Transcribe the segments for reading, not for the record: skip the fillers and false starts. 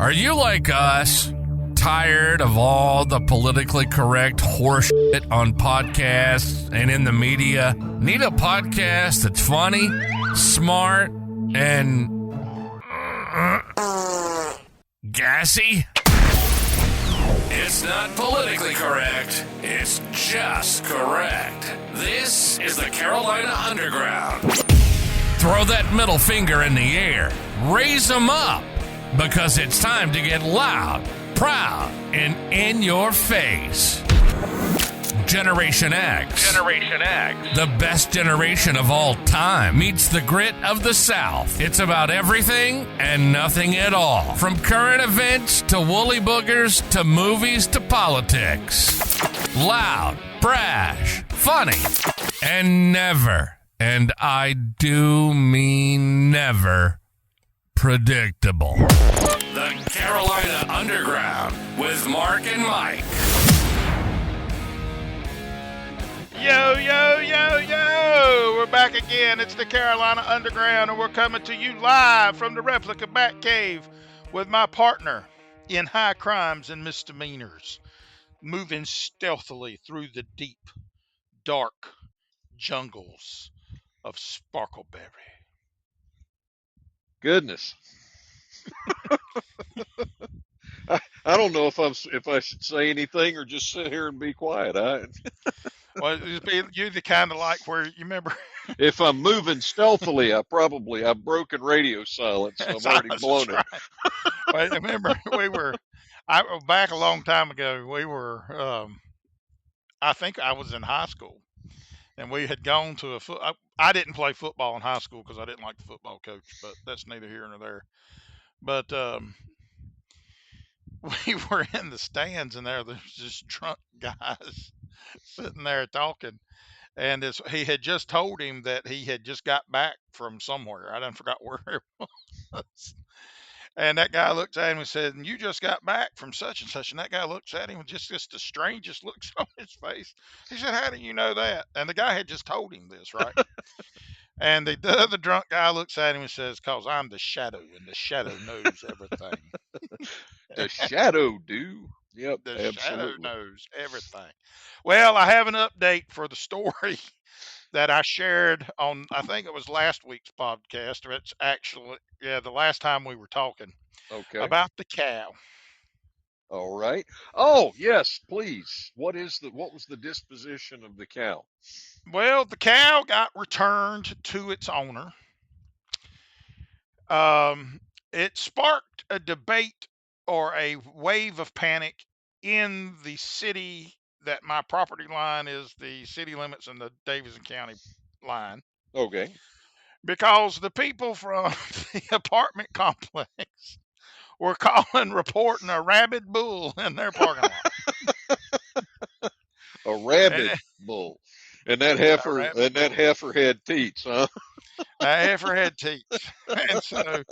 Are you like us? Tired of all the politically correct horseshit on podcasts and in the media? Need a podcast that's funny, smart, and gassy? It's not politically correct. It's just correct. This is the Carolina Underground. Throw that middle finger in the air. Raise them up. Because it's time to get loud, proud, and in your face. Generation X. Generation X. The best generation of all time meets the grit of the South. It's about everything and nothing at all. From current events to woolly boogers to movies to politics. Loud, brash, funny, and never, and I do mean never, predictable. The Carolina Underground with Mark and Mike. Yo, yo, yo, yo! We're back again. It's the Carolina Underground, and we're coming to you live from the replica Batcave with my partner in high crimes and misdemeanors, moving stealthily through the deep, dark jungles of Sparkleberry. Goodness. I don't know if I should say anything or just sit here and be quiet. Well, you're the kind of like where you remember. If I'm moving stealthily, I've broken radio silence, so I've already blown it. Right. Well, remember back a long time ago. We were, I think I was in high school, and we had gone to I didn't play football in high school because I didn't like the football coach, but that's neither here nor there. But we were in the stands, and there's just drunk guys sitting there talking. And he had just told him that he had just got back from somewhere. I done forgot where it was. And that guy looked at him and said, "And you just got back from such and such." And that guy looks at him with just the strangest looks on his face. He said, "How do you know that?" And the guy had just told him this, right? And the other drunk guy looks at him and says, "'Cause I'm the shadow, and the shadow knows everything." The shadow do. Yep, the absolutely. shadow knows everything. Well, I have an update for the story that I shared on, I think it was last week's podcast, or it's actually, the last time we were talking about the cow. All right. Oh, yes, please. What was the disposition of the cow? Well, the cow got returned to its owner. It sparked a debate or a wave of panic in the city that my property line is the city limits and the Davidson County line. Okay. Because the people from the apartment complex were reporting a rabid bull in their parking lot. A rabid bull. And that heifer had teats, huh? That heifer had teats. And so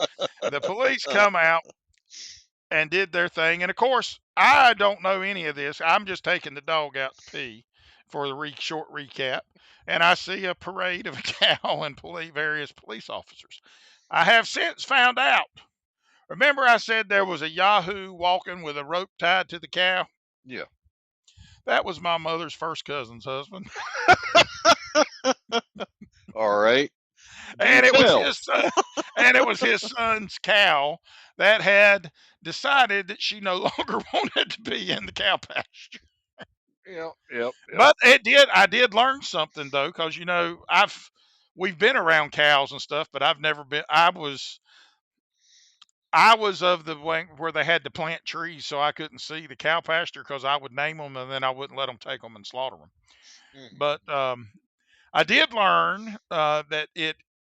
the police come out and did their thing. And of course, I don't know any of this. I'm just taking the dog out to pee for the short recap. And I see a parade of a cow and various police officers. I have since found out. Remember I said there was a Yahoo walking with a rope tied to the cow? Yeah. That was my mother's first cousin's husband. All right. And it was his son, and it was his son's cow that had decided that she no longer wanted to be in the cow pasture. Yep. But I did learn something though, because we've been around cows and stuff, but I've never been. I was of the way where they had to plant trees, so I couldn't see the cow pasture because I would name them and then I wouldn't let them take them and slaughter them. But I did learn that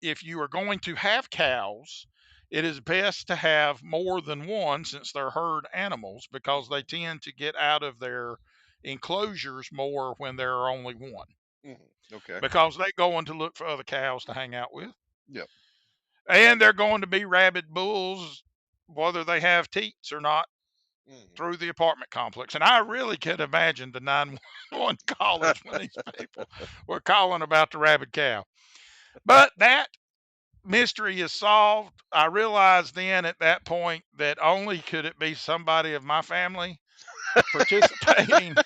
if you are going to have cows, it is best to have more than one since they're herd animals, because they tend to get out of their enclosures more when there are only one. Okay. Because they're going to look for other cows to hang out with. Yep. And they're going to be rabid bulls, whether they have teats or not, through the apartment complex. And I really could imagine the 911 callers when these people were calling about the rabid cow. But that mystery is solved. I realized then at that point that only could it be somebody of my family participating,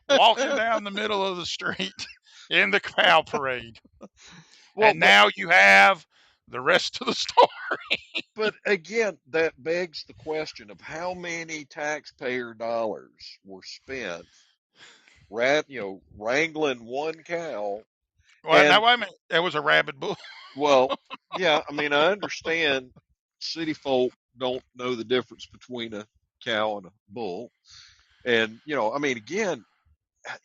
walking down the middle of the street in the cow parade. Well, And now you have the rest of the story. but again, that begs the question of how many taxpayer dollars were spent, wrangling one cow. Well, now And wait a minute. There was a rabid bull. well, yeah, I mean, I understand city folk don't know the difference between a cow and a bull. And, I mean, again,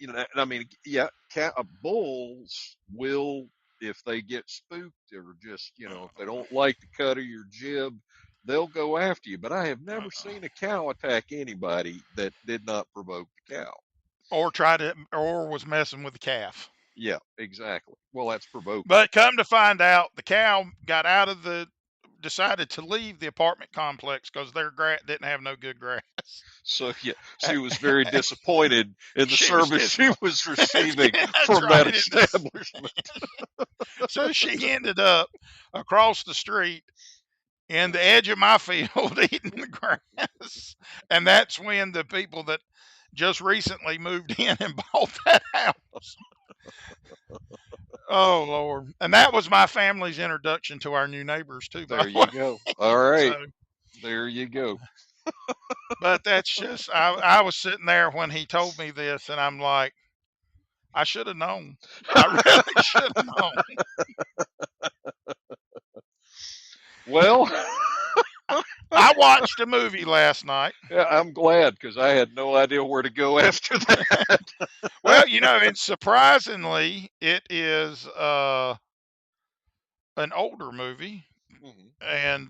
and I mean, yeah, bulls will, if they get spooked or just, if they don't like the cut of your jib, they'll go after you. But I have never seen a cow attack anybody that did not provoke the cow. Or was messing with the calf. Yeah, exactly. Well, that's provoking. But come to find out, the cow decided to leave the apartment complex because their grass didn't have no good grass. So yeah, she was very disappointed in the She was service she disappointed. was receiving That's from that right. establishment. So she ended up across the street in the edge of my field eating the grass. And that's when the people that just recently moved in and bought that house. Oh Lord. And that was my family's introduction to our new neighbors too, by There the way. you go. All right, So there you go. but that's just I was sitting there when he told me this and I'm like, I should have known. I really should have known. Well, I watched a movie last night. yeah, I'm glad because I had no idea where to go after that. Well, and surprisingly, it is an older movie, Mhm, and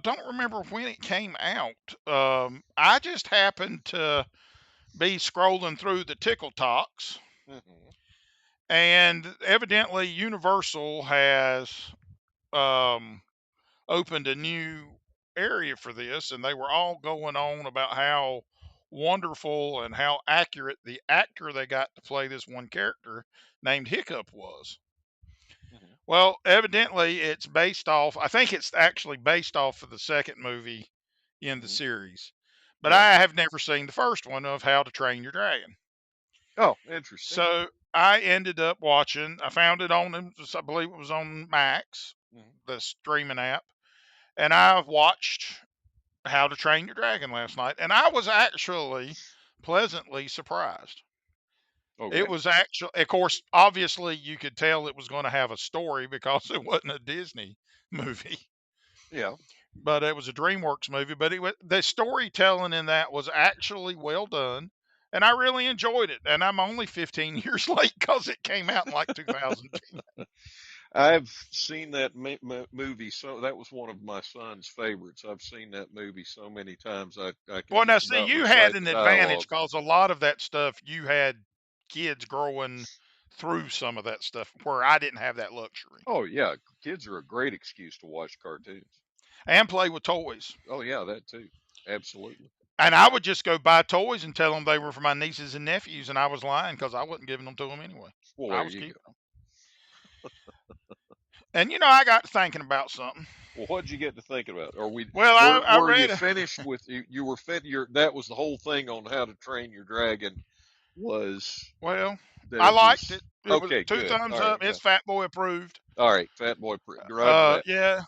don't remember when it came out. I just happened to be scrolling through the Tickle Talks, mhm, and evidently Universal has um, opened a new area for this, and they were all going on about how wonderful and how accurate the actor they got to play this one character named Hiccup was. mhm. Well, evidently it's based off, I think it's actually based off of the second movie in the Mhm. series. But Yeah. I have never seen the first one of How to Train Your Dragon. Oh, interesting. So I ended up watching, I found it on, I believe it was on Max, Mhm. the streaming app, and I've watched How to Train Your Dragon last night, and I was actually pleasantly surprised. It Okay. was actually, of course, obviously you could tell it was going to have a story because it wasn't a Disney movie, Yeah. but it was a DreamWorks movie. But the storytelling in that was actually well done, and I really enjoyed it. And I'm only 15 years late because it came out in like 2010. I've seen that movie. So that was one of my son's favorites. I've seen that movie so many times. I can Well, now just see, about you had recite an the advantage dialogue. because a lot of that stuff you had kids growing through some of that stuff where I didn't have that luxury Oh yeah, kids are a great excuse to watch cartoons. and play with toys. Oh yeah, that too. Absolutely. And I would just go buy toys and tell them they were for my nieces and nephews, and I was lying because I wasn't giving them to them anyway. Well, I there was you go. keeping them. And I got thinking about something. Well, what'd you get to thinking about? Are we Well, I were you read. finished with you were fit your that was the whole thing on How to Train Your Dragon was Well, that I it liked it. was It was okay, two good. thumbs All right, up. yeah. It's Fat Boy approved. All right, Fat Boy, Roger that. Yeah,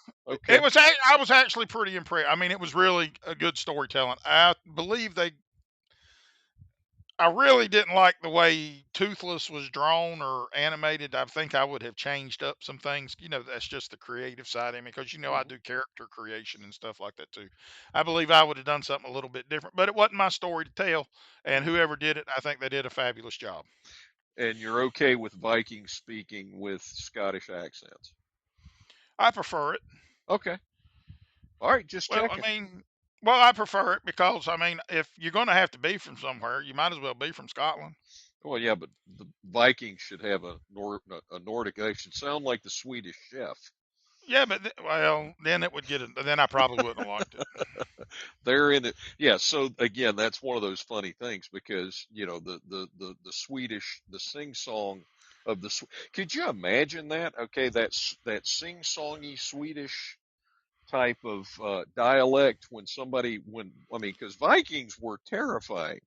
it Okay. was. I was actually pretty impressed. I mean, it was really a good storytelling. I believe they. I really didn't like the way Toothless was drawn or animated. I think I would have changed up some things. That's just the creative side of me because I Hmm. do character creation and stuff like that too. I believe I would have done something a little bit different, but it wasn't my story to tell. And Hmm. whoever did it, I think they did a fabulous job. And you're okay with Vikings speaking with Scottish accents? I prefer it. Okay. All right, just Well, checking. I prefer it because if you're going to have to be from somewhere, you might as well be from Scotland. Well, yeah, but the Vikings should have a Nordic. They should sound like the Swedish chef. Yeah, but then it would get it. Then I probably wouldn't have liked it. They're in it. Yeah. So again, that's one of those funny things because the Swedish the sing song. of the. Could you imagine that? Okay, that sing-songy Swedish type of dialect when somebody when I mean, because Vikings were terrifying.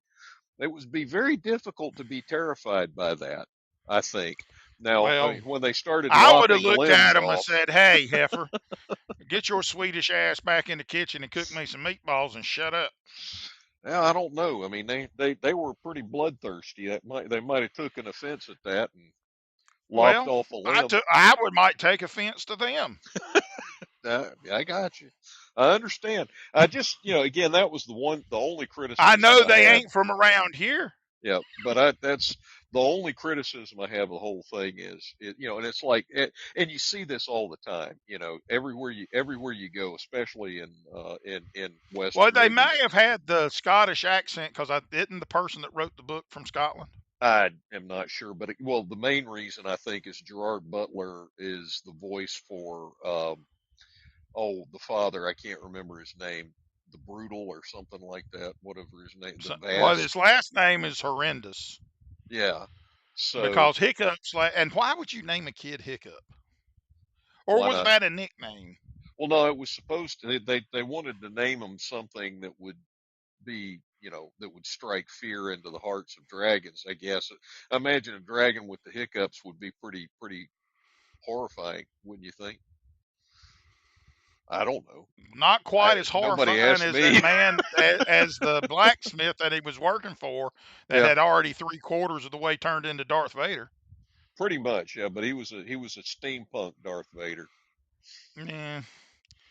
It would be very difficult to be terrified by that. I think. Now, I Well, mean, when they started I would have lopping looked limbs at him and off, said, "Hey, heifer, get your Swedish ass back in the kitchen and cook me some meatballs and shut up." now I don't know. I mean, they were pretty bloodthirsty. They might have taken offense at that and lopped Well, off a limb. might take offense to them. I got you. I understand. I just, again, that was the only I criticism know I they had. ain't from around here. Yeah, but that's the only criticism I have of the whole thing is, and it's like, and you see this all the time, everywhere you go, especially in Well, Western they movies. may have had the Scottish accent because I didn't the person that wrote the book from Scotland. I am not sure, but well, the main reason I think is Gerard Butler is the voice for, the father. I can't remember his name, the brutal or something like that, whatever his name, the So, well, his vast. last name is horrendous Yeah. So because Hiccup's. And why would you name a kid Hiccup? Or why was not? that a nickname? Well, no, it was supposed to. They wanted to name him something that would be, that would strike fear into the hearts of dragons. I guess. I imagine a dragon with the hiccups would be pretty horrifying, wouldn't you think? I don't know. Not quite as Nobody horrifying asked as that me. man as the blacksmith that he was working for that Yeah, had already 3/4 of the way turned into Darth Vader. pretty much. Yeah, but he was a steampunk Darth Vader. Yeah.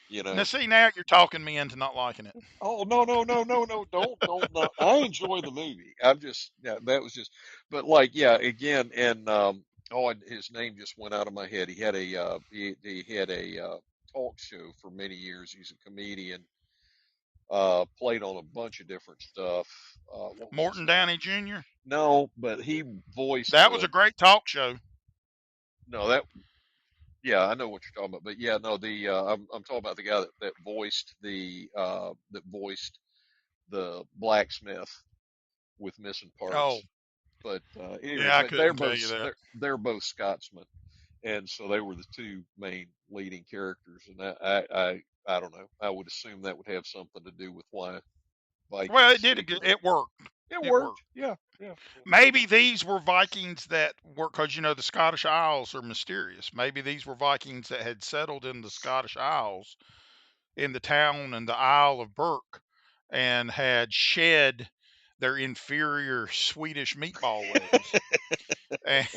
You Now know. see, now you're talking me into not liking it. Oh, no, no, no, no, no! Don't. No. I enjoy the movie. I'm just, yeah, that was just, but like, yeah, again, and and his name just went out of my head. He had a talk show for many years. He's a comedian. Played on a bunch of different stuff. What was his Morton name? Downey Jr. No, but he voiced That was the. a great talk show. No, that. Yeah, I know what you're talking about. But yeah, no, I'm talking about the guy that voiced the blacksmith with missing Oh, parts. But anyway, yeah, I but couldn't tell you that. they're both Scotsmen, and so they were the two main leading characters. And I don't know. I would assume that would have something to do with why Well, Vikings it did. speak of it. It worked. It It worked. worked. Yeah, yeah, yeah. Maybe these were Vikings that were, because the Scottish Isles are mysterious. Maybe these were Vikings that had settled in the Scottish Isles, in the town and the Isle of Burke, and had shed their inferior Swedish meatball ways. And,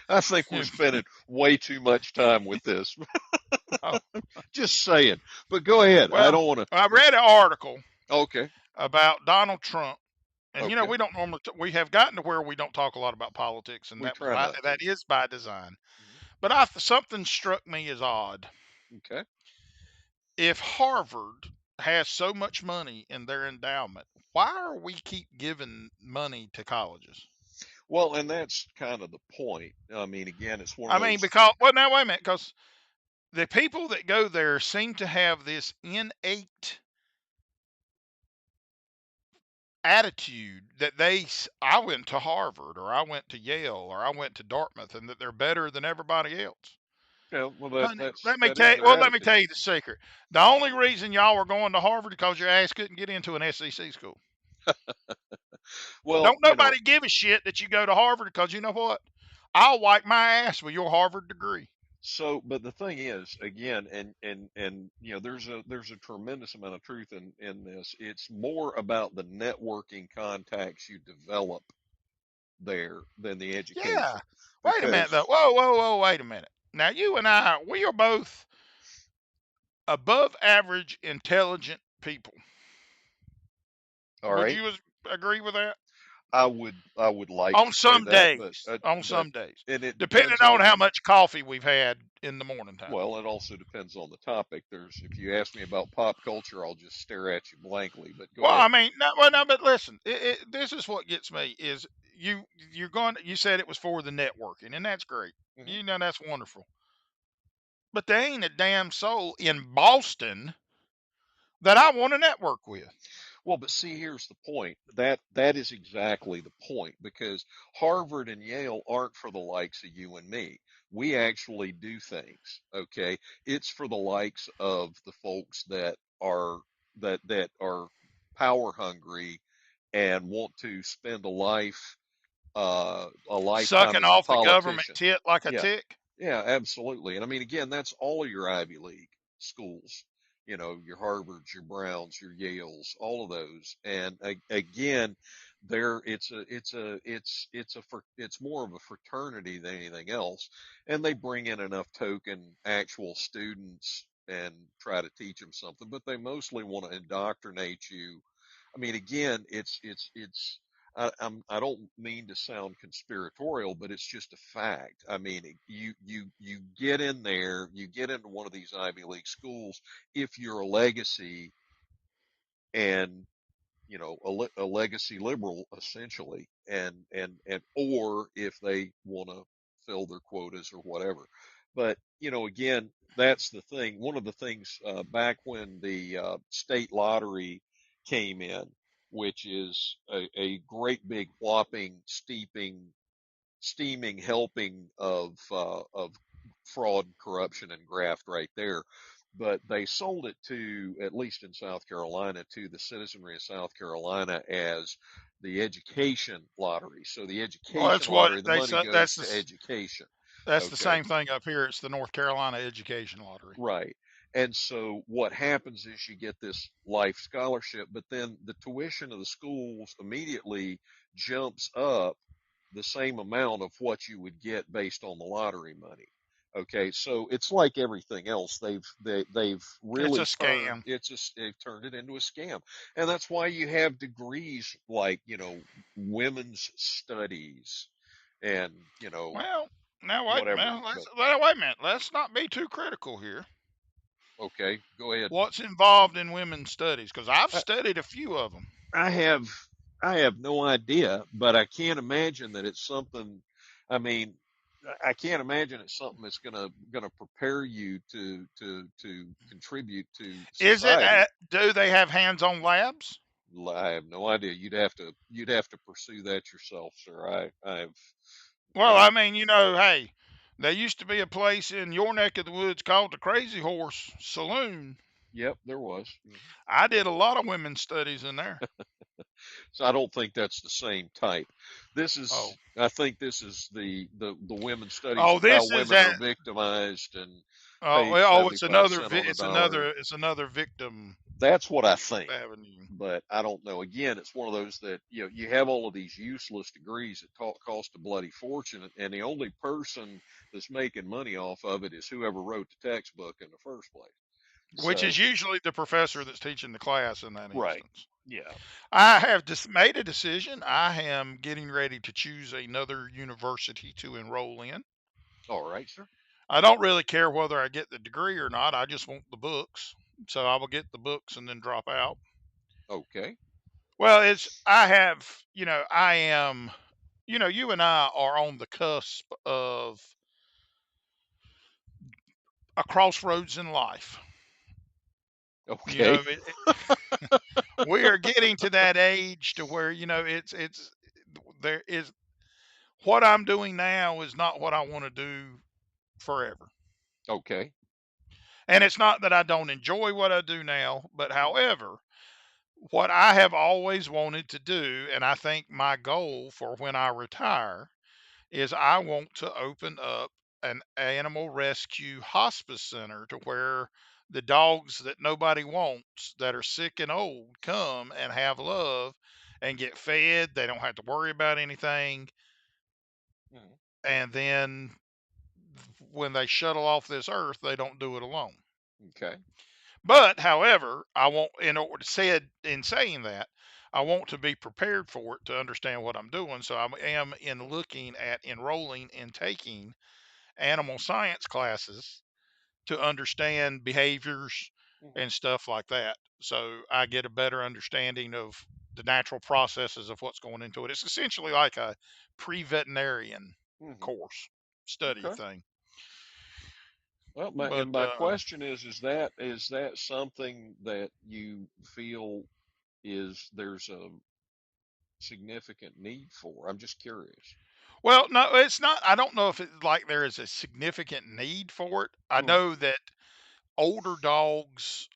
I think we're spending way too much time with this. oh, Just saying. But go ahead. I well, don't want I to. read an article Okay. about Donald Trump. And Okay. we don't normally we have gotten to where we don't talk a lot about politics, and We try not to. that is by design. Mhm. But something struck me as odd. Okay. If Harvard has so much money in their endowment, why are we keep giving money to colleges? Well, and that's kind of the point. I mean, again, it's one of I mean, those. because now wait a minute, because the people that go there seem to have this innate attitude that I went to Harvard or I went to Yale or I went to Dartmouth and that they're better than everybody else. Yeah, well, Honey, that is their let me attitude. tell you the secret. The only reason y'all were going to Harvard because your ass couldn't get into an SEC school. Well, Don't nobody give a shit that you go to Harvard because you know what? I'll wipe my ass with your Harvard degree. but the thing is, again, and there's a tremendous amount of truth in this. It's more about the networking contacts you develop there than the Yeah. education, Wait a minute because though. Whoa, wait a minute. Now you and I, we are both above average intelligent people. all Would right, you agree with that? I would like On to say some that, days. On but some days. and it Depending depends on on. how much coffee we've had in the morning time. Well, it also depends on the topic. If you ask me about pop culture, I'll just stare at you blankly. But go Well, ahead. I mean, no, but listen, this is what gets me is you said it was for the networking, and that's great. Hmm. That's wonderful. But there ain't a damn soul in Boston that I want to network with. Well, but see, here's the point. That is exactly the point, because Harvard and Yale aren't for the likes of you and me. We actually do things, okay? It's for the likes of the folks that are power hungry and want to spend a lifetime Sucking as a off the government politician. tit like a Yeah, tick. yeah, absolutely. And I mean, again, that's all of your Ivy League schools, your Harvards, your Browns, your Yales, all of those. And again, it's more of a fraternity than anything else. And they bring in enough token actual students and try to teach them something, but they mostly want to indoctrinate you. I mean, again, I don't mean to sound conspiratorial, but it's just a fact. I mean, you get in there, you get into one of these Ivy League schools if you're a legacy and a legacy liberal essentially, and or if they want to fill their quotas or whatever. But again, that's the thing. One of the things back when the state lottery came in, which is a great big whopping steaming helping of fraud, corruption, and graft right there. But they sold it to, at least in South Carolina, to the citizenry of South Carolina as the education lottery. So the Well, education that's what lottery, the they money say. goes to education. That's the Okay. same thing up here. It's the North Carolina Education Lottery. Right. And so what happens is you get this life scholarship, but then the tuition of the schools immediately jumps up the same amount of what you would get based on the lottery money. Okay, so it's like everything else. They've It's a really turned scam. they've turned it into a scam, and that's why you have degrees like women's studies and Well, now wait. whatever. Well, But wait a minute. Let's not be too critical here. okay, go ahead. What's involved in women's studies? Because I've I, studied a few of them. I have I have no idea, but I can't imagine that it's something. I mean, I can't imagine it's something that's gonna prepare you to contribute to Is it? society. Do they have hands-on labs? I have no idea. You'd have to pursue that yourself, sir. Well, I I mean, hey, there used to be a place in your neck of the woods called the Crazy Horse Saloon. yep, there was. I did a lot of women's studies in there. So I don't think that's the same type. Oh, I think this is the women's studies oh, of how this is women at. are victimized and Oh, paid well, oh, 75 cent on the dollar. it's another victim That's what I think, avenue. but I don't know. Again, it's one of those that you have all of these useless degrees that cost a bloody fortune, and the only person that's making money off of it is whoever wrote the textbook in the first place. Which is So, usually the professor that's teaching the class in that right, instance. yeah, I have just made a decision. I am getting ready to choose another university to enroll in. all right, sir. I don't really care whether I get the degree or not. I just want the books. So I will get the books and then drop out. Okay, Well, I have, I am, you and I are on the cusp of a crossroads in life. You okay, know, we are getting to that age to where, there is what I'm doing now is not what I want to do forever. okay. And it's not that I don't enjoy what I do now, but Mhm, however, what I have always wanted to do, and I think my goal for when I retire, is I want to open up an animal rescue hospice center to where the dogs that nobody wants that are sick and old come and have love and get fed. They don't have to worry about anything. mhm, And then when they shuttle off this earth, they don't do it alone. okay. But however, I want in order said in saying that, I want to be prepared for it to understand what I'm doing. So I am in looking at enrolling in taking animal science classes to understand behaviors Mhm, and stuff like that. So I get a better understanding of the natural processes of what's going into it. It's essentially like a pre-veterinarian mhm, course study okay. thing. Well, But my question is that something that you feel is there's a significant need for? I'm just curious. Well, no, it's not. I don't know if it's like there is a significant need for it. I Hmm. know that older dogs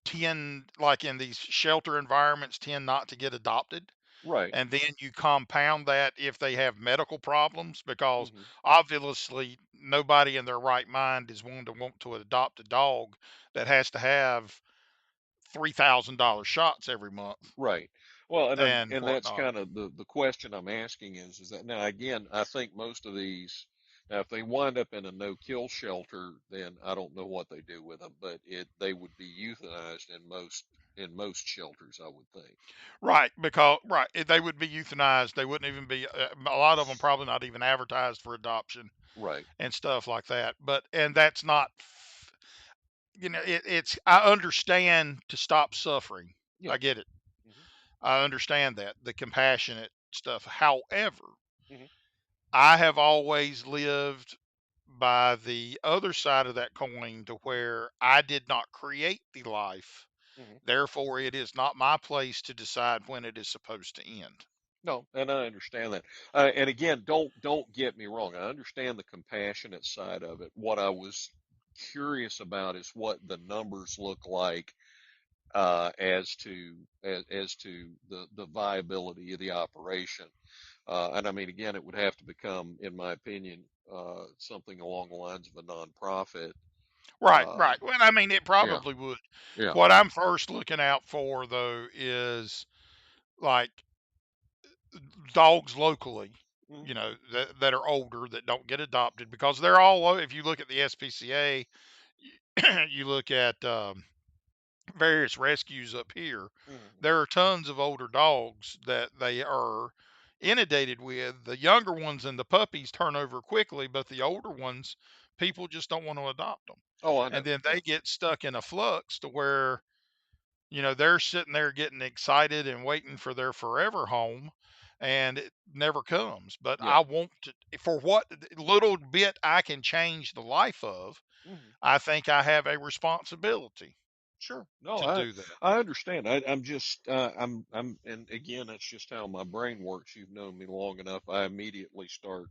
tend, like in these shelter environments, tend not to get adopted. Right. And then you compound that if they have medical problems, because Hmm. obviously nobody in their right mind is one to want to adopt a dog that has to have $3,000 shots every month Right. Well, and and that's whatnot. kind of the question I'm asking is that now again, I think most of these, now if they wind up in a no-kill shelter, then I don't know what they do with them, but they would be euthanized in most shelters, I would think. Right, because right, they would be euthanized. They wouldn't even be. A lot of them probably not even advertised for adoption Right. and stuff like that. But and that's not. It's. I understand to stop suffering. Yeah. I get it. Hmm. I understand that the compassionate stuff. However, Hmm. I have always lived by the other side of that coin, to where I did not create the life. Hmm. Therefore, it is not my place to decide when it is supposed to end. No, and I understand that. And again, don't get me wrong. I understand the compassionate side of it. What I was curious about is what the numbers look like as to the viability of the operation. And I mean, again, it would have to become, in my opinion, something along the lines of a nonprofit. Right, Um, right. Well, I mean, it yeah, probably would. yeah. What I'm first looking out for, though, is like dogs locally, Hmm. that are older that don't get adopted, because they're all. If you look at the SPCA, you look at various rescues up here, Hmm. there are tons of older dogs that they are inundated with. The younger ones and the puppies turn over quickly, but the older ones, people just don't want to adopt them. Oh, I And know. then Yeah. they get stuck in a flux to where, they're sitting there getting excited and waiting for their forever home, and it never comes. But Yeah. I want to, for what little bit I can change the life of, Hmm. I think I have a responsibility Sure. No, to do that. I understand. I'm just and again, that's just how my brain works. You've known me long enough. I immediately start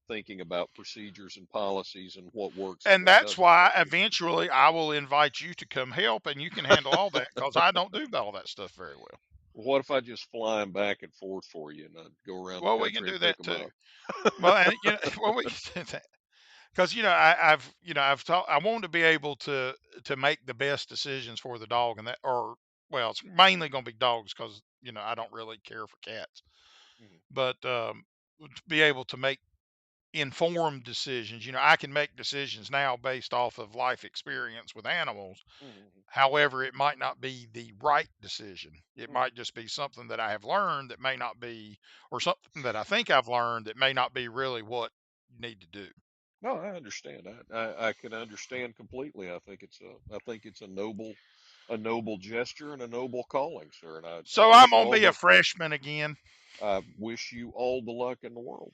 thinking about procedures and policies and what works and And what that's doesn't why work. eventually I will invite you to come help, and you can handle all that, because I don't do all that stuff very well. What if I just fly them back and forth for you and I'd go around the Well, we can country do and pick that them too. up? Well, and well, we can do that, because I've taught. I want to be able to make the best decisions for the dog, and that, or well, it's mainly going to be dogs, because I don't really care for cats, Hmm. but to be able to make informed decisions. I can make decisions now based off of life experience with animals. Hmm. However, it might not be the right decision. It Hmm. might just be something that I have learned that may not be, or something that I think I've learned that may not be really what you need to do. No, I understand. I can understand completely. I think it's a noble gesture and a noble calling, sir. And I So I'm wish you gonna all be a the freshman again. I wish you all the luck in the world.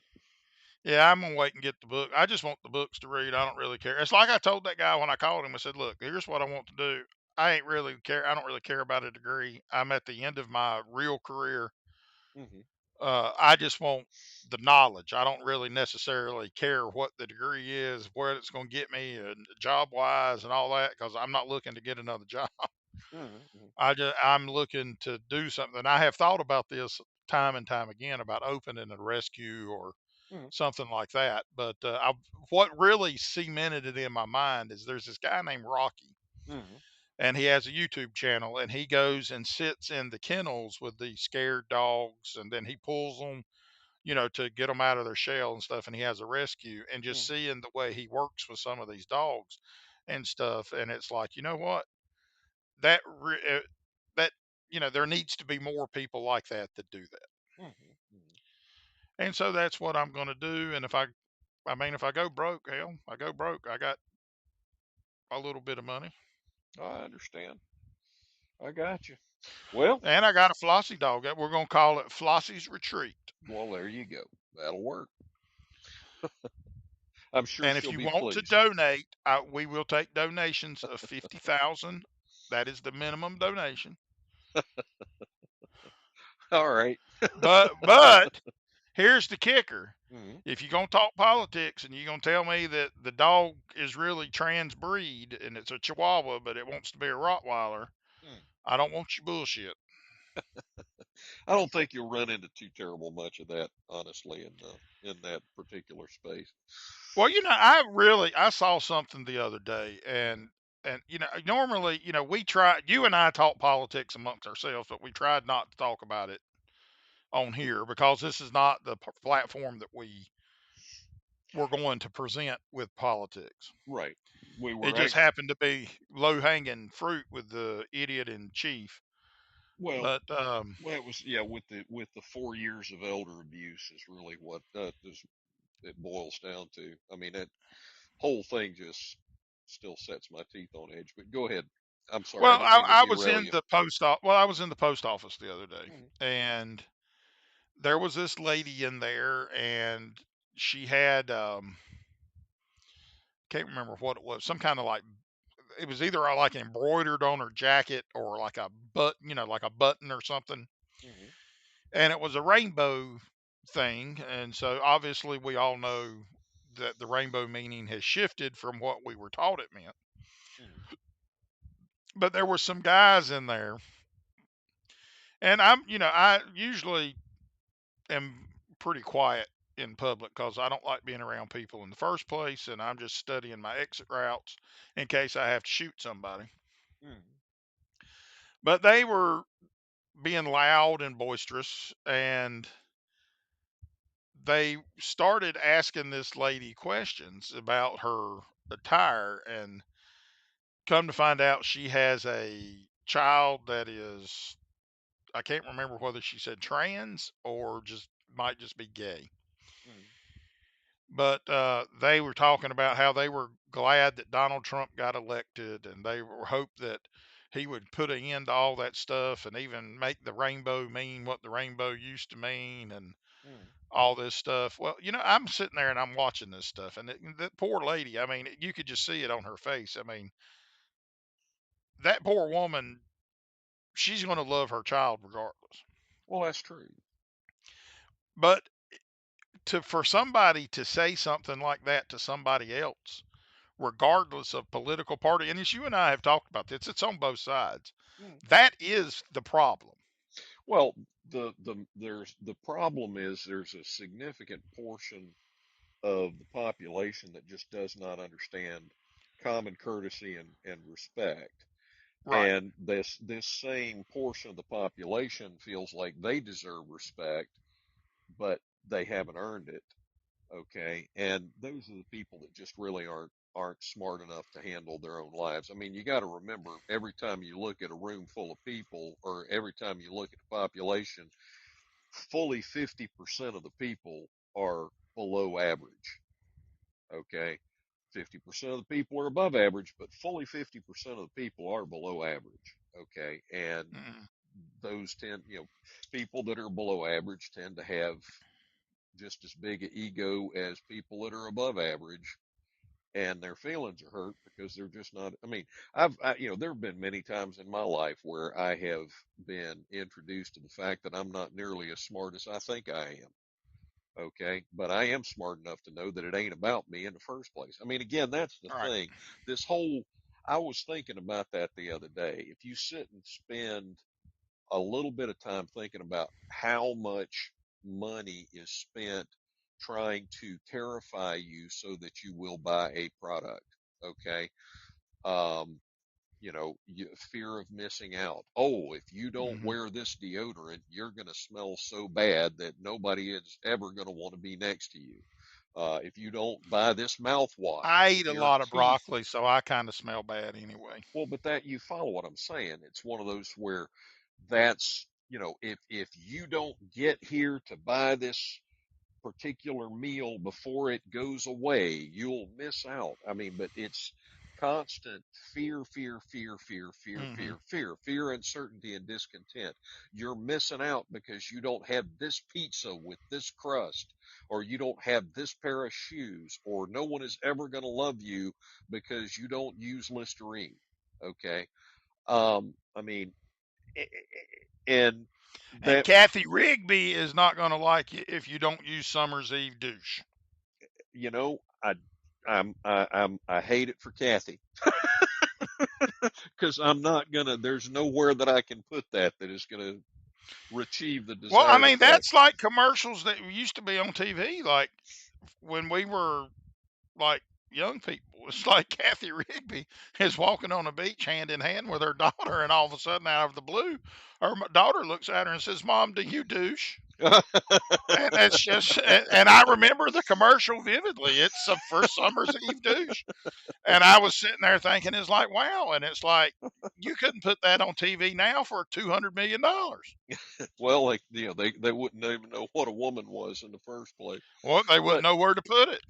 Yeah, I'm gonna wait and get the book. I just want the books to read. I don't really care. It's like I told that guy when I called him. I said, "Look, here's what I want to do. I ain't really care. I don't really care about a degree. I'm at the end of my real career. Hmm. I just want the knowledge. I don't really necessarily care what the degree is, where it's going to get me, and job wise and all that, because I'm not looking to get another job. Hmm. I'm looking to do something. I have thought about this time and time again about opening a rescue or Hmm. something like that. But what really cemented it in my mind is there's this guy named Rocky, Hmm. and he has a YouTube channel, and he goes and sits in the kennels with these scared dogs, and then he pulls them, to get them out of their shell and stuff. And he has a rescue, and just Hmm. seeing the way he works with some of these dogs and stuff, and it's like, you know what, that that there needs to be more people like that do that. Hmm. Hmm. And so that's what I'm going to do. And if I go broke, hell, I go broke. I got a little bit of money, I understand. I got you. Well, and I got a Flossie dog. We're going to call it Flossie's Retreat. well, there you go. That'll work. I'm sure And if she'll you be want to pleased. donate, we will take donations of 50,000. That is the minimum donation. All right. But here's the kicker. Mm-hmm. If you're going to talk politics and you're going to tell me that the dog is really transbreed and it's a Chihuahua, but it wants to be a Rottweiler, I don't want your bullshit. I don't think you'll run into too terrible much of that, honestly, in that particular space. Well, I saw something the other day, and normally, you and I talk politics amongst ourselves, but we tried not to talk about it on here because this is not the platform that we were going to present with politics. Right. We It were just actually, happened to be low hanging fruit with the idiot in chief. well, But well, it was, yeah, with the 4 years of elder abuse is really what it boils down to. I mean, that whole thing just still sets my teeth on edge. But go ahead. I'm sorry, I well, didn't mean to I was derail in you. the I was in the post office the other day, Mm-hmm. and there was this lady in there, and she had can't remember what it was, some kind of like it was either like embroidered on her jacket or like a like a button or something, Mm-hmm. and it was a rainbow thing, and so obviously we all know that the rainbow meaning has shifted from what we were taught it meant. Mm-hmm. But there were some guys in there, and I usually am pretty quiet in public because I don't like being around people in the first place, and I'm just studying my exit routes in case I have to shoot somebody. Mm-hmm. But they were being loud and boisterous, and they started asking this lady questions about her attire, and come to find out she has a child that is, I can't remember whether she said trans or just might just be gay. Mm-hmm. But they were talking about how they were glad that Donald Trump got elected, and they were hoped that he would put an end to all that stuff and even make the rainbow mean what the rainbow used to mean and Mm-hmm. all this stuff. Well, I'm sitting there and I'm watching this stuff, and that poor lady. I mean, you could just see it on her face. I mean, that poor woman. She's going to love her child regardless. Well, that's true. But for somebody to say something like that to somebody else, regardless of political party, and as you and I have talked about this, it's on both sides. Mm-hmm. That is the problem. Well, the problem is there's a significant portion of the population that just does not understand common courtesy and respect. Right. And this same portion of the population feels like they deserve respect, but they haven't earned it. Okay. And those are the people that just really aren't smart enough to handle their own lives. I mean, you got to remember every time you look at a room full of people or every time you look at the population, fully 50% of the people are below average. Okay. 50% of the people are above average, but fully 50% of the people are below average. Okay. And Mm. those people that are below average tend to have just as big an ego as people that are above average, and their feelings are hurt because they're just not. I mean, there have been many times in my life where I have been introduced to the fact that I'm not nearly as smart as I think I am. Okay, but I am smart enough to know that it ain't about me in the first place. I mean, again, that's the All right. thing. This whole, I was thinking about that the other day. If you sit and spend a little bit of time thinking about how much money is spent trying to terrify you so that you will buy a product. Okay. Um, fear of missing out. Oh, if you don't Hmm. wear this deodorant, you're going to smell so bad that nobody is ever going to want to be next to you. If you don't buy this I mouthwash, eat a your lot of teeth. broccoli, so I kind of smell bad anyway. Well, but that you follow what I'm saying. It's one of those where that's, if you don't get here to buy this particular meal before it goes away, you'll miss out. I mean, but it's constant fear, fear, fear, fear, fear, Hmm. fear, fear, fear, uncertainty, and discontent. You're missing out because you don't have this pizza with this crust, or you don't have this pair of shoes, or no one is ever going to love you because you don't use Listerine. Okay. I mean, and And that, Kathy Rigby is not going to like you if you don't use Summer's Eve douche. you know, I hate it for Kathy because I'm not gonna. There's nowhere that I can put that is gonna achieve the Well, I desired mean, effect. that's like commercials that used to be on TV, like when we were like young people. It's like Kathy Rigby is walking on a beach hand in hand with her daughter, and all of a sudden, out of the blue, her daughter looks at her and says, "Mom, do you douche?" And that's just, and I remember the commercial vividly. It's a for Summer's Eve douche. And I was sitting there thinking, it's like, wow. And it's like, you couldn't put that on TV now for $200 million. Well, like, they wouldn't even know what a woman was in the first place. Well, they wouldn't But know where to put it.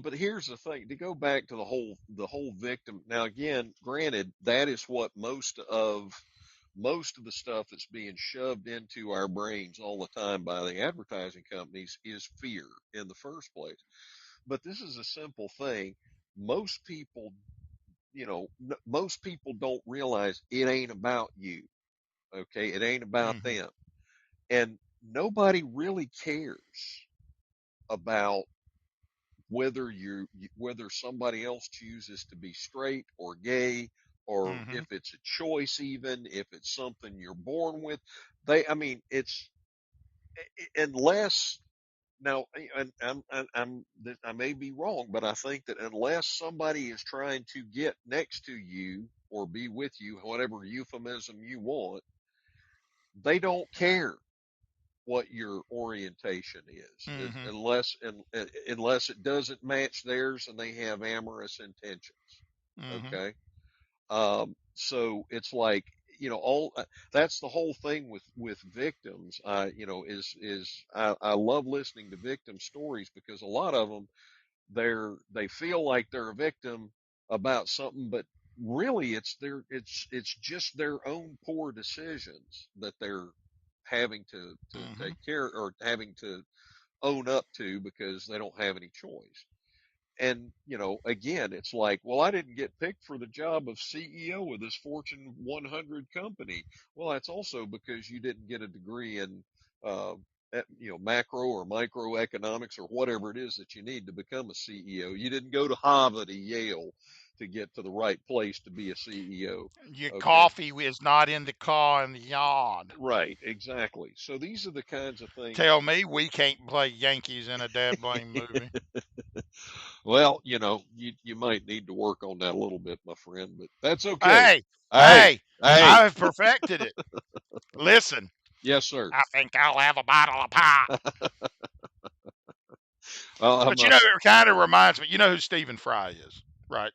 but here's the thing: to go back to the whole victim. Now, again, granted, that is what most of the stuff that's being shoved into our brains all the time by the advertising companies is fear in the first place. But this is a simple thing. Most people, most people don't realize it ain't about you. Okay. It ain't about Hmm. them. And nobody really cares about whether somebody else chooses to be straight or gay, or Hmm. if it's a choice, even if it's something you're born with. I mean, it's unless now, and I may be wrong, but I think that unless somebody is trying to get next to you or be with you, whatever euphemism you want, they don't care what your orientation is, Hmm. unless it doesn't match theirs and they have amorous intentions. Hmm. Okay. So it's like, all that's the whole thing with victims. I love listening to victim stories because a lot of them, they feel like they're a victim about something, but really it's just their own poor decisions that they're having to Hmm. take care, or having to own up to, because they don't have any choice. And, again, it's like, well, I didn't get picked for the job of CEO of this Fortune 100 company. Well, that's also because you didn't get a degree in, uh, macro or microeconomics or whatever it is that you need to become a CEO. You didn't go to Harvard or Yale to get to the right place to be a CEO. Your Okay. coffee is not in the car in the yard. Right. Exactly. So these are the kinds of things. Tell me we can't play Yankees in a dad blame movie. Well, you might need to work on that a little bit, my friend, but that's okay. Hey, Hey, hey, hey, I've perfected it. Listen, yes, sir. I think I'll have a bottle of pop. Well, But it kind of reminds me. You know who Stephen Fry is, right?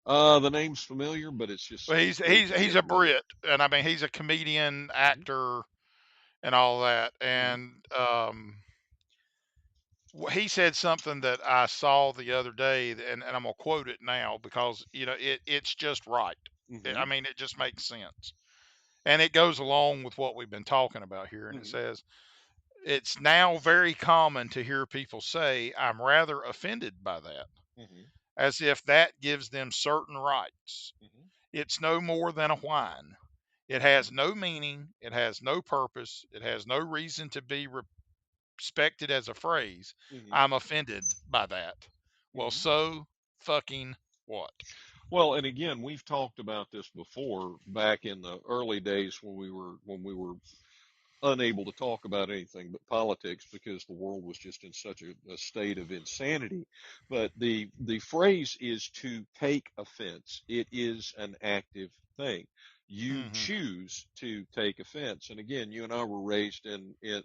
the name's familiar, but it's just Well, he's he's escaping me he's at a the moment. Brit, and I mean he's a comedian, Hmm. actor, and all that. Hmm. And he said something that I saw the other day, and I'm gonna quote it now because it's just right. I Hmm. mean, it just makes sense, and it goes along with what we've been talking about here. And it Hmm. says, it's now very common to hear people say, "I'm rather offended by that," Hmm. as if that gives them certain rights. Hmm. It's no more than a whine. It has no meaning. It has no purpose. It has no reason to be respected as a phrase. Hmm. I'm offended by that. Well, Hmm. so fucking what? Well, and again, we've talked about this before back in the early days when we were unable to talk about anything but politics because the world was just in such a state of insanity. But the phrase is to take offense. It is an active thing. You Hmm. choose to take offense. And again, you and I were raised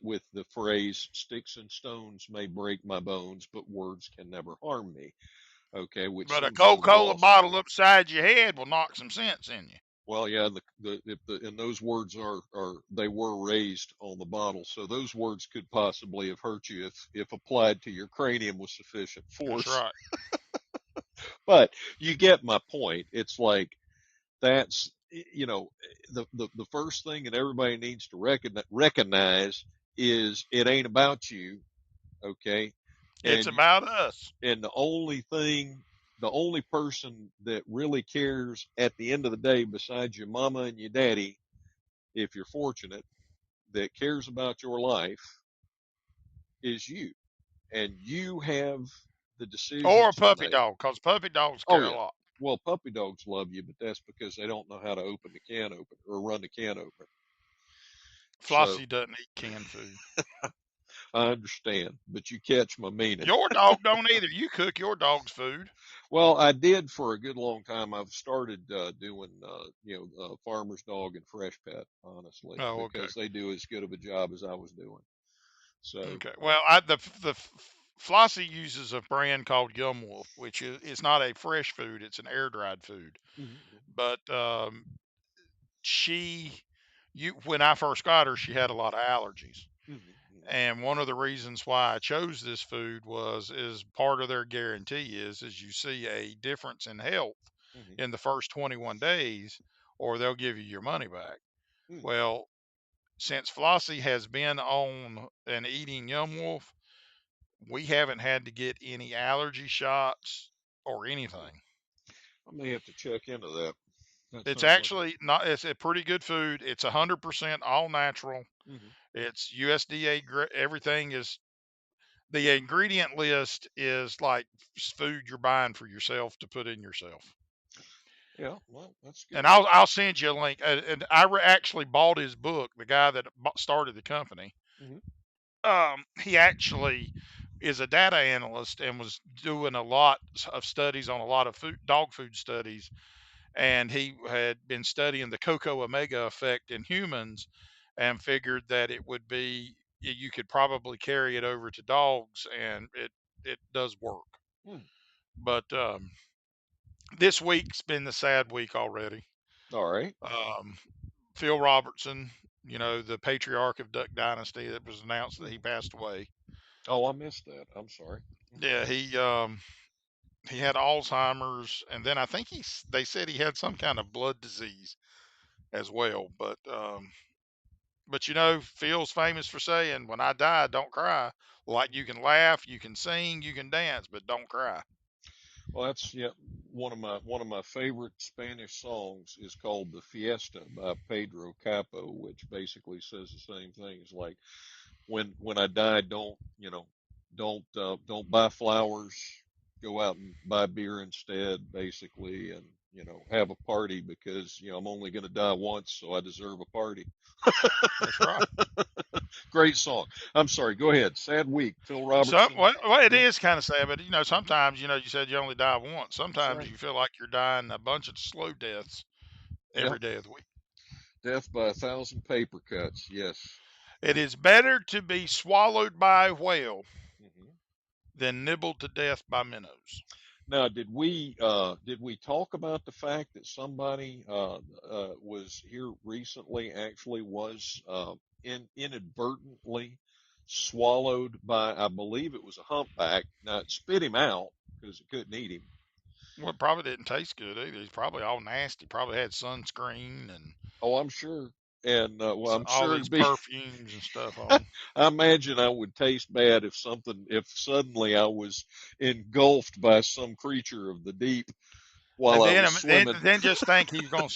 with the phrase, sticks and stones may break my bones, but words can never harm me. Okay, which But a seems to Coca have Cola lost. bottle upside your head will knock some sense in you. Well, yeah, and those words they were raised on the bottle, so those words could possibly have hurt you if applied to your cranium with sufficient That's force. right. But you get my point. It's like that's the first thing that everybody needs to recognize is it ain't about you, okay? It's And about us. and the only person that really cares at the end of the day, besides your mama and your daddy, if you're fortunate, that cares about your life is you, and you have the Or a decisions to puppy make. dog, because puppy dogs Oh care a yeah. lot. Well, puppy dogs love you, but that's because they don't know how to open the can open or run the can open. So Flossie doesn't eat canned food. I understand, but you catch my meaning. Your dog don't either. You cook your dog's food. Well, I did for a good long time. I've started doing, farmer's dog and fresh pet, honestly, Oh, okay. because they do as good of a job as I was doing. So, Okay. Well, the Flossie uses a brand called Yum Wolf, which is it's not a fresh food; it's an air dried food. mhm, But she, you when I first got her, she had a lot of allergies, mhm, mhm, and one of the reasons why I chose this food is part of their guarantee is you see a difference in health mhm, in the first 21 days, or they'll give you your money back. mhm, Well, since Flossie has been on and eating Yum Wolf, we haven't had to get any allergy shots or mhm. anything. I may have to check into that. That It's sounds like actually not, it's a pretty good food. It's 100% all natural. mhm. It's USDA, everything is, the ingredient list is like food you're buying for yourself to put in yourself. Yeah, well, that's And good. I'll send you a link. And I actually bought his book, the guy that started the company. Mhm, He actually is a data analyst and was doing a lot of studies on a lot of dog food studies, and he had been studying the cocoa omega effect in humans and figured that it would be, you could probably carry it over to dogs, and it does work. mhm. But this week's been the sad week already. All right. um, Phil Robertson, the patriarch of Duck Dynasty, that was announced that he Mhm. passed away. Oh, I missed that. I'm sorry. Yeah, he had Alzheimer's, and then I think they said he had some kind of blood disease as well. But Phil's famous for saying, "When I die, don't cry. Like, you can laugh, you can sing, you can dance, but don't cry." Well, that's yeah. One of my favorite Spanish songs is called "The Fiesta" by Pedro Capo, which basically says the same thing. It's like when I die, don't buy flowers. Go out and buy beer instead, basically, and have a party because I'm only going to die once, so I deserve a party. That's right. Great song. I'm sorry. Go ahead. Sad week. Phil Some Robertson. well, it Yeah, is kind of sad, but sometimes you said you only die once. that's Sometimes right. you feel like you're dying a bunch of slow deaths Yeah. every day of the week. Death by a thousand paper cuts. Yes. It is better to be swallowed by a whale Hmm. than nibbled to death by minnows. Now, did we talk about the fact that somebody was here recently actually was inadvertently swallowed by, I believe it was a humpback. Now it spit him out because it couldn't eat him. Well, it probably didn't taste good either. He's probably all nasty. Probably had sunscreen and Oh, I'm sure. And well, I'm all sure these it'd be. perfumes and stuff on. I imagine I would taste bad if suddenly I was engulfed by some creature of the deep while And I then was um, then swimming. then just think he gonna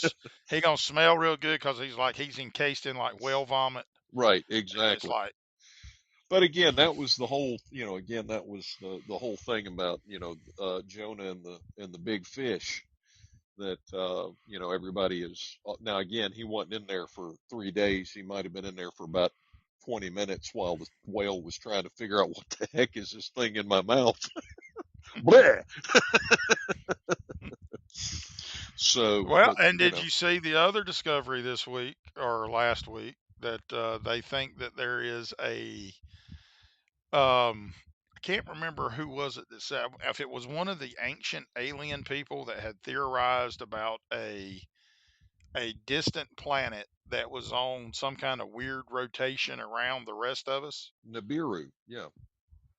smell real good because he's encased in like whale vomit, Right, and it's exactly. like, But again, that was the whole, again, that was the whole thing about, Jonah and the big fish that, everybody is now again, he wasn't in there for 3 days. He might have been in there for about 20 minutes while the whale was trying to figure out what the heck is this thing in my mouth. Bleh. So, well. but, And did you see the other discovery this week or last week that they think that there is I can't remember who was it that said, if it was one of the ancient alien people that had theorized about a distant planet that was on some kind of weird rotation around the rest of us. Nibiru, yeah.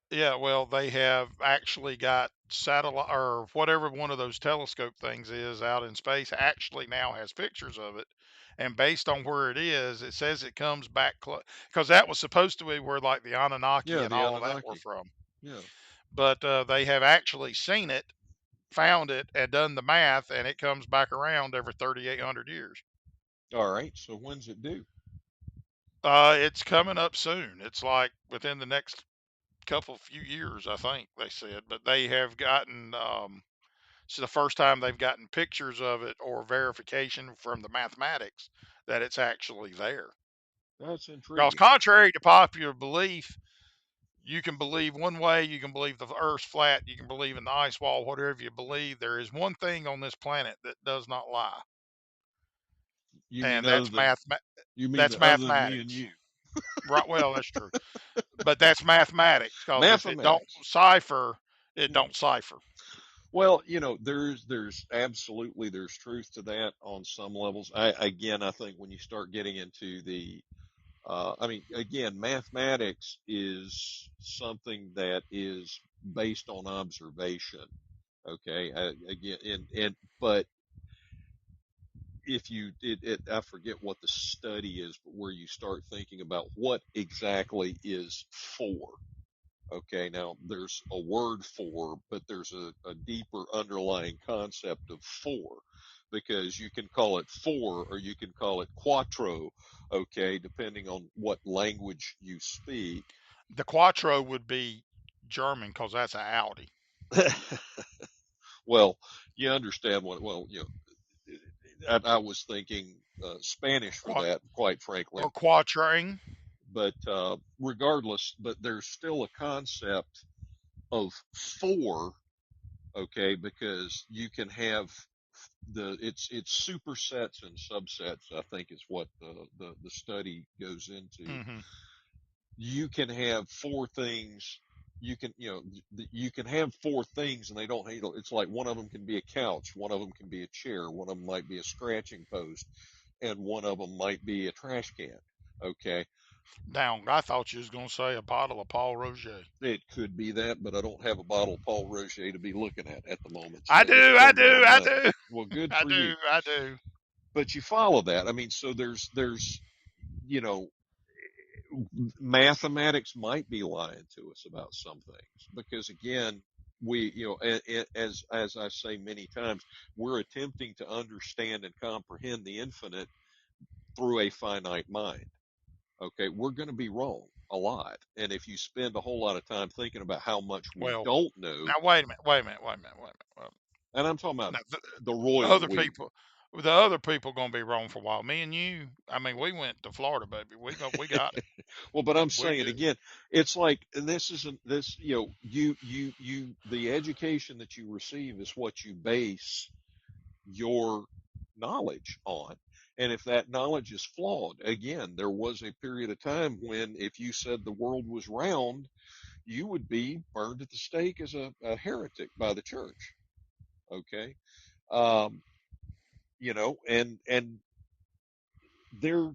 Yeah, well, they have actually got satellite or whatever one of those telescope things is out in space actually now has pictures of it. And based on where it is, it says it comes back close because that was supposed to be where like the Anunnaki Yeah, and the all of that were Anunnaki. from. Yeah. But they have actually seen it, found it, and done the math, and it comes back around every 3,800 years. All right. So when's it due? It's coming up soon. It's like within the next few years, I think they said. But they have gotten it's the first time they've gotten pictures of it or verification from the mathematics that it's actually there. That's Because intriguing. contrary to popular belief, you can believe one way, you can believe the Earth's flat, you can believe in the ice wall, whatever you believe. There is one thing on this planet that does not lie, You mean and other than that's other than me and mathematics. you? Right? Well, that's true, but that's mathematics. Because if it don't Mathematics. cipher, it Mhm. don't cipher. Well, there's absolutely there's truth to that on some levels. I think when you start getting into the I mean, again, mathematics is something that is based on observation. Okay, again, but if you I forget what the study is, but where you start thinking about what exactly is for. Okay, now there's a word for, but there's a deeper underlying concept of for, because you can call it four or you can call it quattro, okay, depending on what language you speak. The quattro would be German because that's an Audi. Well, you understand what, well, I was thinking Spanish for Quat that, quite frankly, or quatrain. but regardless, but there's still a concept of four, okay, because you can have it's supersets and subsets, I think is what the study goes into. Hmm. You can have four things. You can, you can have four things and they don't handle. It's like one of them can be a couch, one of them can be a chair, one of them might be a scratching post, and one of them might be a trash can. Okay. Now, I thought you was gonna say a bottle of Paul Roger. It could be that, but I don't have a bottle of Paul Rocher to be looking at the moment, I so it do, I depends do, on I that. do, Well, good I for you. do, I do. But you follow that. I mean, so there's you know mathematics might be lying to us about some things because again we as I say many times, we're attempting to understand and comprehend the infinite through a finite mind. Okay, we're going to be wrong a lot, and if you spend a whole lot of time thinking about how much we Well, don't know, now wait a minute, wait a minute, wait a minute, wait a minute. Well, and I'm talking about now the the royal other we. people, the other people gonna be wrong for a while. Me and you, I mean, we went to Florida, baby. We got it. Well, but I'm We saying good. again, it's like, and this isn't this, the education that you receive is what you base your knowledge on. And if that knowledge is flawed, again, there was a period of time when if you said the world was round, you would be burned at the stake as a heretic by the church. Okay. Um, and they're,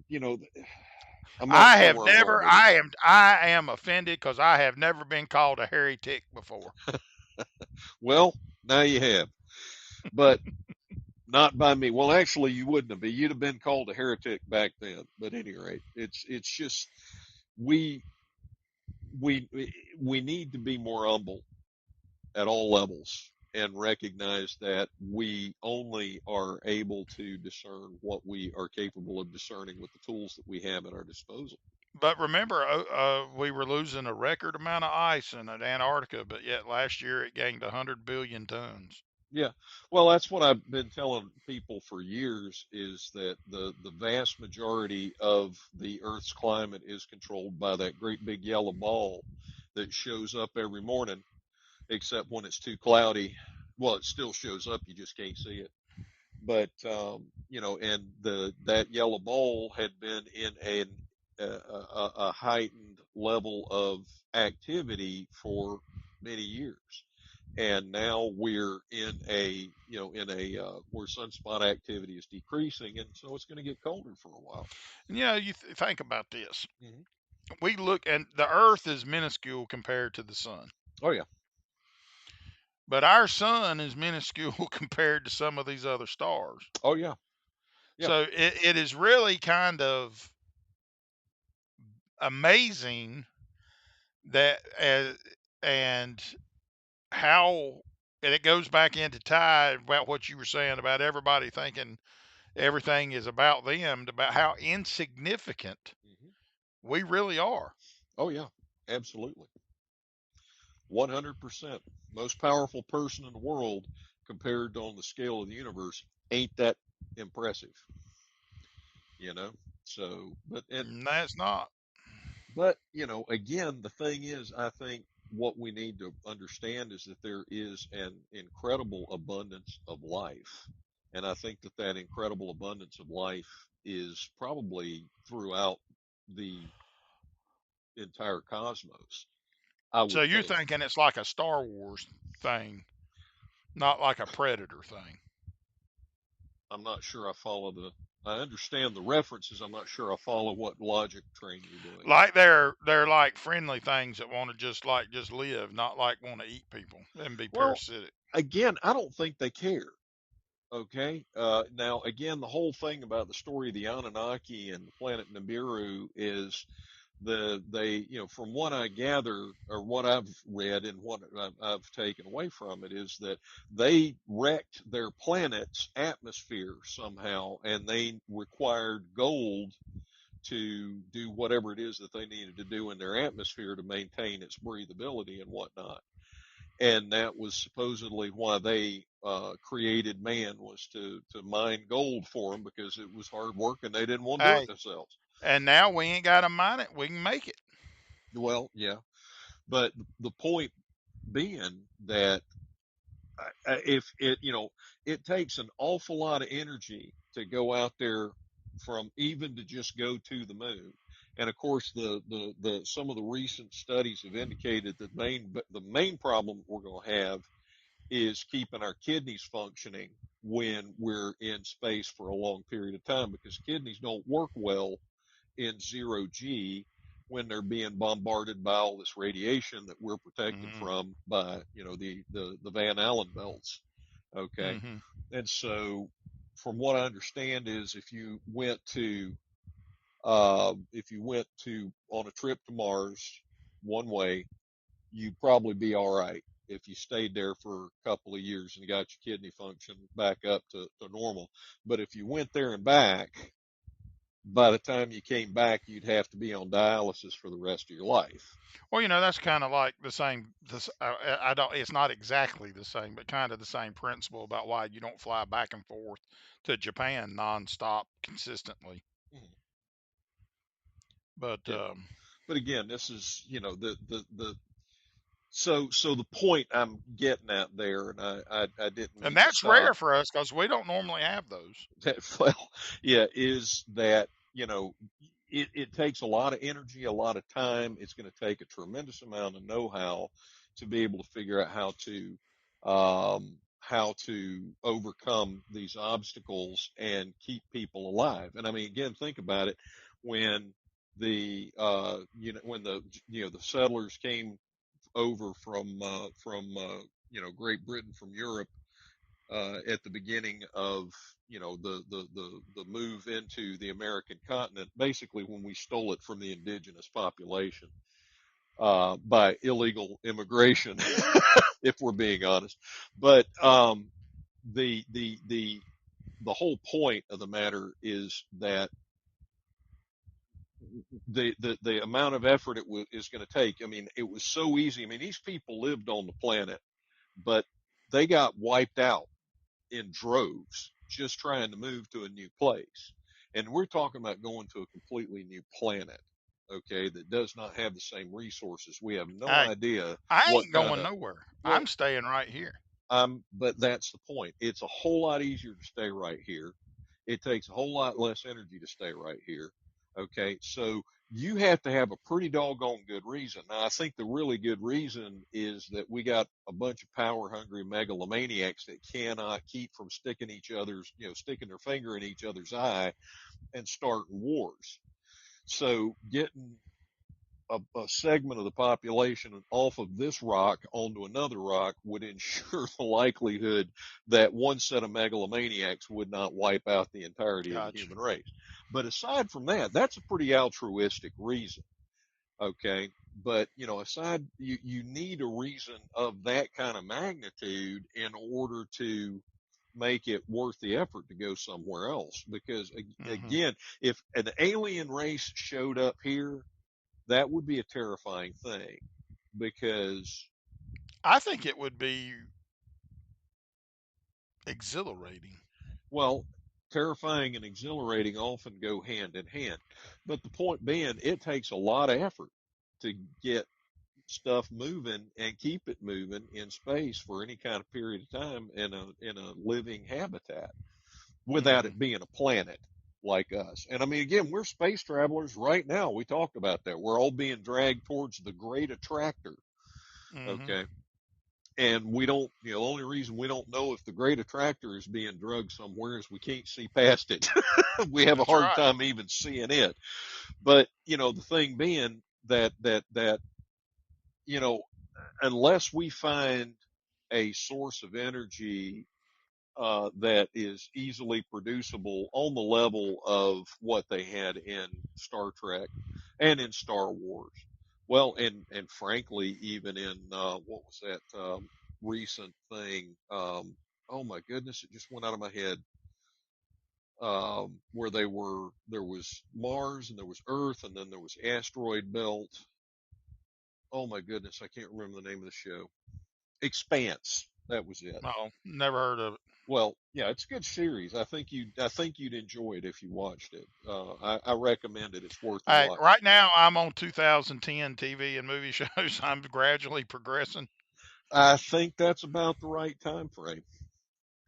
I'm not I sure have where I'm going never. with it. I am offended because I have never been called a hairy tick before. Well, now you have, but not by me. Well, actually, you wouldn't have been. You'd have been called a heretic back then. But at any rate, it's just we we we need to be more humble at all levels and recognize that we only are able to discern what we are capable of discerning with the tools that we have at our disposal. But remember, we were losing a record amount of ice in Antarctica, but yet last year it gained 100 billion tons. Yeah. Well, that's what I've been telling people for years is that the vast majority of the Earth's climate is controlled by that great big yellow ball that shows up every morning, except when it's too cloudy. Well, it still shows up, you just can't see it. But and the that yellow ball had been in a heightened level of activity for many years, and now we're in a where sunspot activity is decreasing, and so it's going to get colder for a while. And you think about this. Hmm. We look, and the Earth is minuscule compared to the sun, Oh yeah, but our sun is minuscule compared to some of these other stars. oh yeah, yeah. So it is really kind of amazing that, and how, and it goes back into tie about what you were saying about everybody thinking everything is about them, about how insignificant Hmm. we really are. Oh yeah, absolutely. 100%. Most powerful person in the world compared to on the scale of the universe ain't that impressive, you know? So, And that's not. but, again, the thing is, I think what we need to understand is that there is an incredible abundance of life. And I think that that incredible abundance of life is probably throughout the entire cosmos, I So would you're think. thinking it's like a Star Wars thing, not like a Predator thing. I'm not sure I understand the references. I'm not sure I follow what logic train you're doing. Like they're like friendly things that want to just live, not like want to eat people and be Well, parasitic. again, I don't think they care. Okay. Now, again, the whole thing about the story of the Anunnaki and the planet Nibiru is from what I gather or what I've read and what I've taken away from it is that they wrecked their planet's atmosphere somehow, and they required gold to do whatever it is that they needed to do in their atmosphere to maintain its breathability and whatnot. And that was supposedly why they created man, was to mine gold for them, because it was hard work and they didn't want to do it Hey, themselves. and now we ain't got to mine it. We can make it. Well, yeah, but the point being that if it, it takes an awful lot of energy to go out there, from even to just go to the moon. And of course, the some of the recent studies have indicated that the main problem we're going to have is keeping our kidneys functioning when we're in space for a long period of time, because kidneys don't work well in zero G when they're being bombarded by all this radiation that we're protected Hmm. from by, the Van Allen belts. Okay. Hmm. And so from what I understand is if you went to on a trip to Mars one way, you'd probably be all right if you stayed there for a couple of years and got your kidney function back up to normal. But if you went there and back, by the time you came back, you'd have to be on dialysis for the rest of your life. Well, that's kind of like the same. This I don't. It's not exactly the same, but kind of the same principle about why you don't fly back and forth to Japan nonstop consistently. Mhm. But Yeah. But again, this is, the so the point I'm getting at there, and I didn't and mean to that's stop. rare for us because we don't normally have those. Well, yeah, is that, it takes a lot of energy, a lot of time. It's going to take a tremendous amount of know-how to be able to figure out how to overcome these obstacles and keep people alive. And I mean, again, think about it. When the settlers came over from Great Britain, from Europe, at the beginning of, the move into the American continent, basically when we stole it from the indigenous population by illegal immigration, if we're being honest. But the whole point of the matter is that the amount of effort is going to take. I mean, it was so easy. I mean, these people lived on the planet, but they got wiped out in droves just trying to move to a new place. And we're talking about going to a completely new planet, okay, that does not have the same resources. We have no Hey, idea I what ain't kind going of, nowhere. well, I'm staying right here. but that's the point. It's a whole lot easier to stay right here. It takes a whole lot less energy to stay right here. Okay. So you have to have a pretty doggone good reason. Now, I think the really good reason is that we got a bunch of power hungry megalomaniacs that cannot keep from sticking their finger in each other's eye and starting wars. So getting a segment of the population off of this rock onto another rock would ensure the likelihood that one set of megalomaniacs would not wipe out the entirety of the Gotcha. human race. But aside from that, that's a pretty altruistic reason. Okay. But, you need a reason of that kind of magnitude in order to make it worth the effort to go somewhere else. Because Mm-hmm. again, if an alien race showed up here, that would be a terrifying thing, because I think it would be exhilarating. well, terrifying and exhilarating often go hand in hand. But the point being, it takes a lot of effort to get stuff moving and keep it moving in space for any kind of period of time in a living habitat without it being a planet like us. And I mean, again, we're space travelers right now. We talked about that. We're all being dragged towards the great attractor. Mm-hmm. Okay. And we don't, the only reason we don't know if the great attractor is being drugged somewhere is we can't see past it. We have a That's hard right. time even seeing it. But, the thing being that, unless we find a source of energy that is easily producible on the level of what they had in Star Trek and in Star Wars. Well, and frankly, even in what was that recent thing? Oh my goodness, it just went out of my head. Where there was Mars and there was Earth and then there was asteroid belt. Oh my goodness, I can't remember the name of the show. Expanse. That was it. No, never heard of it. Well, yeah, it's a good series. I think you'd enjoy it if you watched it. I recommend it. It's worth a Hey, watch. right now I'm on 2010 TV and movie shows. I'm gradually progressing. I think that's about the right time frame.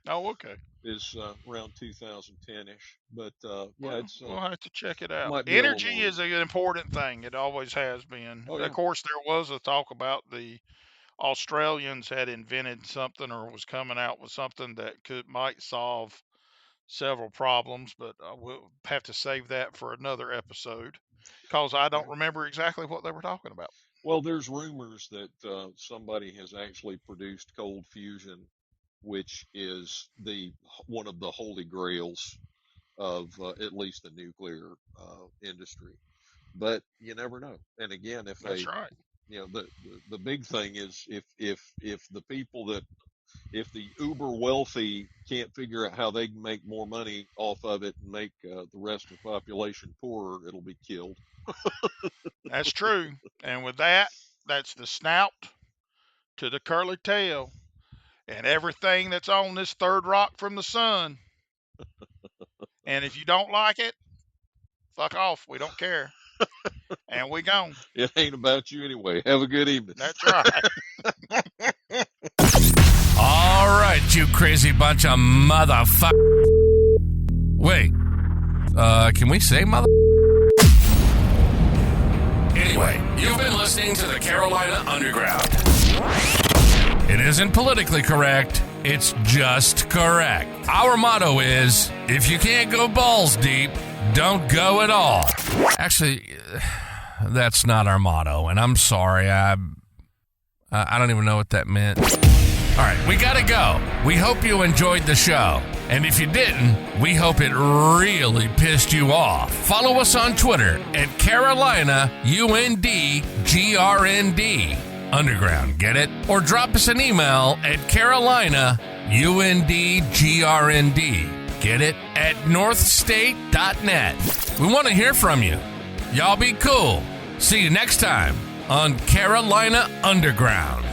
Oh, okay. Is around 2010-ish. But yeah, Well, it's we'll have to check it out. might be a little Energy more. is an important thing. It always has been. Oh, yeah. Of course, there was a talk about the Australians had invented something or was coming out with something that might solve several problems, but we'll have to save that for another episode because I don't remember exactly what they were talking about. Well, there's rumors that somebody has actually produced cold fusion, which is one of the holy grails of at least the nuclear industry. But you never know. And again, if That's right. the big thing is if the people if the uber wealthy can't figure out how they can make more money off of it and make the rest of the population poorer, it'll be killed. That's true. And with that, that's the snout to the curly tail and everything that's on this third rock from the sun. And if you don't like it, fuck off. We don't care. And we gone. It ain't about you anyway. Have a good evening. That's right. All right, you crazy bunch of motherfuckers. Wait, can we say mother? Anyway, you've been listening to the Carolina Underground. It isn't politically correct, it's just correct. Our motto is, if you can't go balls deep, don't go at all. Actually, that's not our motto, and I'm sorry, I don't even know what that meant. All right, we gotta go. We hope you enjoyed the show. And if you didn't, we hope it really pissed you off. Follow us on Twitter at Carolina UNDGRND Underground, get it? Or drop us an email at Carolina UNDGRND, get it? At northstate.net. We want to hear from you. Y'all be cool. See you next time on Carolina Underground.